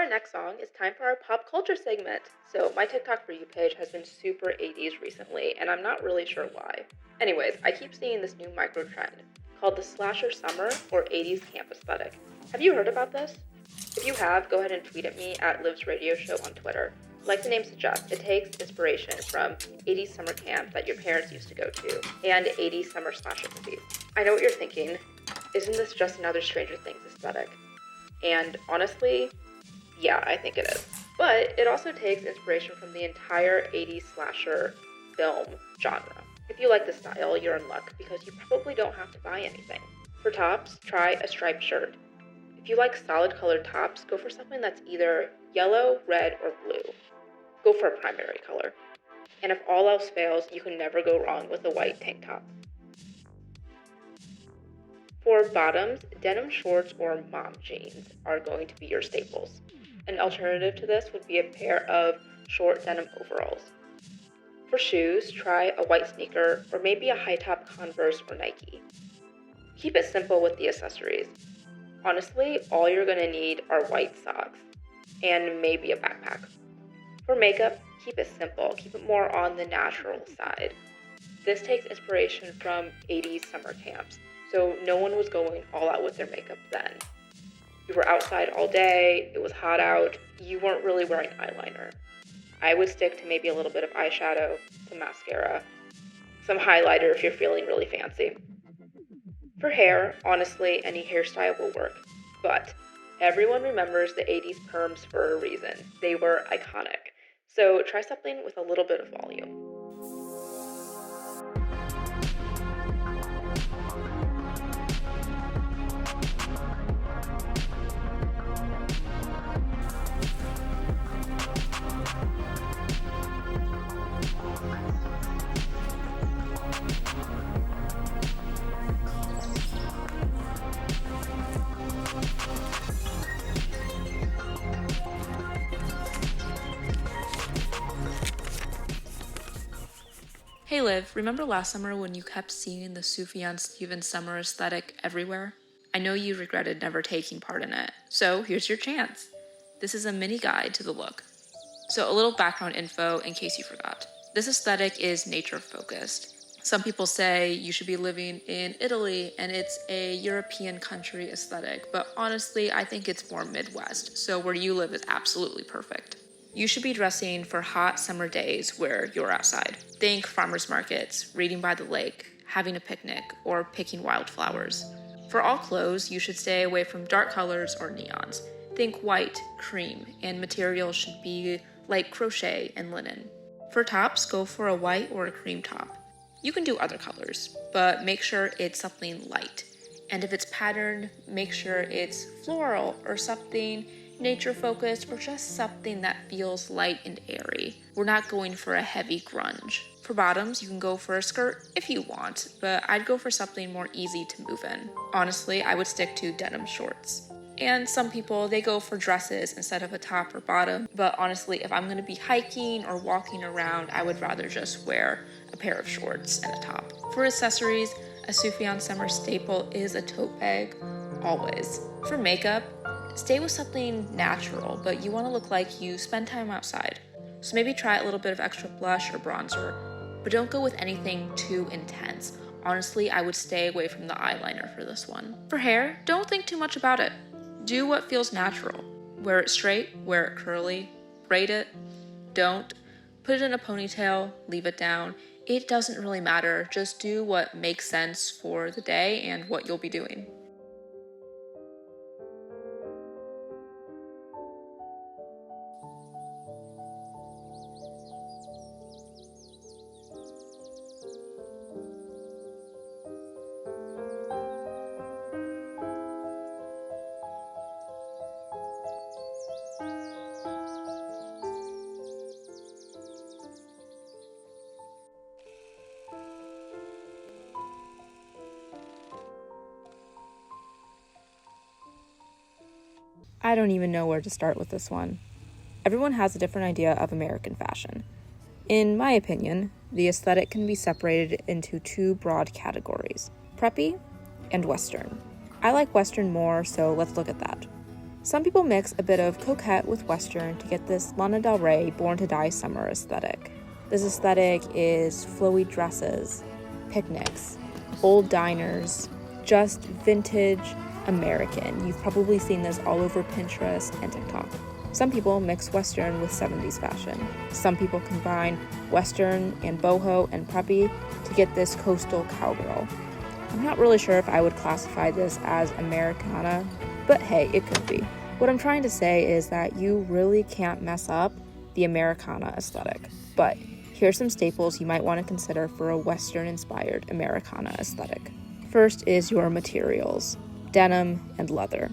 our next song, it's time for our pop culture segment. So my TikTok For You page has been super 80s recently, and I'm not really sure why. Anyways, I keep seeing this new micro trend called the slasher summer or 80s camp aesthetic. Have you heard about this? If you have, go ahead and tweet at me at Liv's Radio Show on Twitter. Like the name suggests, it takes inspiration from 80s summer camp that your parents used to go to and 80s summer slasher movies. I know what you're thinking. Isn't this just another Stranger Things aesthetic? And honestly, yeah, I think it is. But it also takes inspiration from the entire 80s slasher film genre. If you like the style, you're in luck because you probably don't have to buy anything. For tops, try a striped shirt. If you like solid colored tops, go for something that's either yellow, red, or blue. Go for a primary color. And if all else fails, you can never go wrong with a white tank top. For bottoms, denim shorts or mom jeans are going to be your staples. An alternative to this would be a pair of short denim overalls. For shoes, try a white sneaker or maybe a high-top Converse or Nike. Keep it simple with the accessories. Honestly, all you're going to need are white socks and maybe a backpack. For makeup, keep it simple. Keep it more on the natural side. This takes inspiration from 80s summer camps, so no one was going all out with their makeup then. You were outside all day, it was hot out, you weren't really wearing eyeliner. I would stick to maybe a little bit of eyeshadow, some mascara, some highlighter if you're feeling really fancy. For hair, honestly, any hairstyle will work, but everyone remembers the 80s perms for a reason. They were iconic. So try something with a little bit of volume. Hey Liv, remember last summer when you kept seeing the Sufjan Stevens Summer aesthetic everywhere? I know you regretted never taking part in it, so here's your chance. This is a mini guide to the look. So a little background info in case you forgot. This aesthetic is nature focused. Some people say you should be living in Italy and it's a European country aesthetic, but honestly I think it's more Midwest, so where you live is absolutely perfect. You should be dressing for hot summer days where you're outside. Think farmers markets, reading by the lake, having a picnic, or picking wildflowers. For all clothes, you should stay away from dark colors or neons. Think white, cream, and materials should be like crochet and linen. For tops, go for a white or a cream top. You can do other colors, but make sure it's something light. And if it's patterned, make sure it's floral or something nature focused or just something that feels light and airy. We're not going for a heavy grunge. For bottoms, you can go for a skirt if you want, but I'd go for something more easy to move in. Honestly, I would stick to denim shorts. And some people, they go for dresses instead of a top or bottom, but honestly, if I'm going to be hiking or walking around, I would rather just wear a pair of shorts and a top. For accessories, a Sufjan Summer staple is a tote bag, always. For makeup, stay with something natural, but you want to look like you spend time outside. So maybe try a little bit of extra blush or bronzer, but don't go with anything too intense. Honestly, I would stay away from the eyeliner for this one. For hair, don't think too much about it. Do what feels natural. Wear it straight, wear it curly, braid it, don't. Put it in a ponytail, leave it down. It doesn't really matter. Just do what makes sense for the day and what you'll be doing. I don't even know where to start with this one. Everyone has a different idea of American fashion. In my opinion, the aesthetic can be separated into two broad categories, preppy and Western. I like Western more, so let's look at that. Some people mix a bit of coquette with Western to get this Lana Del Rey Born to Die summer aesthetic. This aesthetic is flowy dresses, picnics, old diners, just vintage American. You've probably seen this all over Pinterest and TikTok. Some people mix Western with 70s fashion. Some people combine Western and boho and preppy to get this coastal cowgirl. I'm not really sure if I would classify this as Americana, but hey, it could be. What I'm trying to say is that you really can't mess up the Americana aesthetic. But here's some staples you might want to consider for a Western-inspired Americana aesthetic. First is your materials, denim and leather.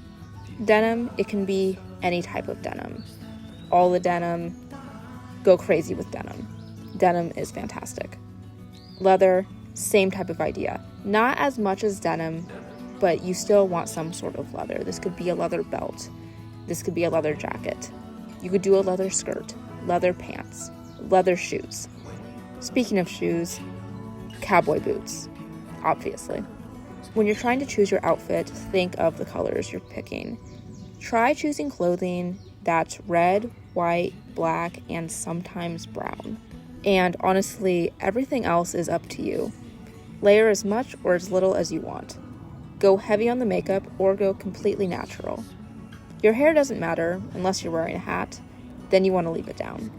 Denim, it can be any type of denim. All the denim, go crazy with denim. Denim is fantastic. Leather, same type of idea. Not as much as denim, but you still want some sort of leather. This could be a leather belt. This could be a leather jacket. You could do a leather skirt, leather pants, leather shoes. Speaking of shoes, cowboy boots, obviously. When you're trying to choose your outfit, think of the colors you're picking. Try choosing clothing that's red, white, black, and sometimes brown. And honestly, everything else is up to you. Layer as much or as little as you want. Go heavy on the makeup or go completely natural. Your hair doesn't matter unless you're wearing a hat, then you want to leave it down.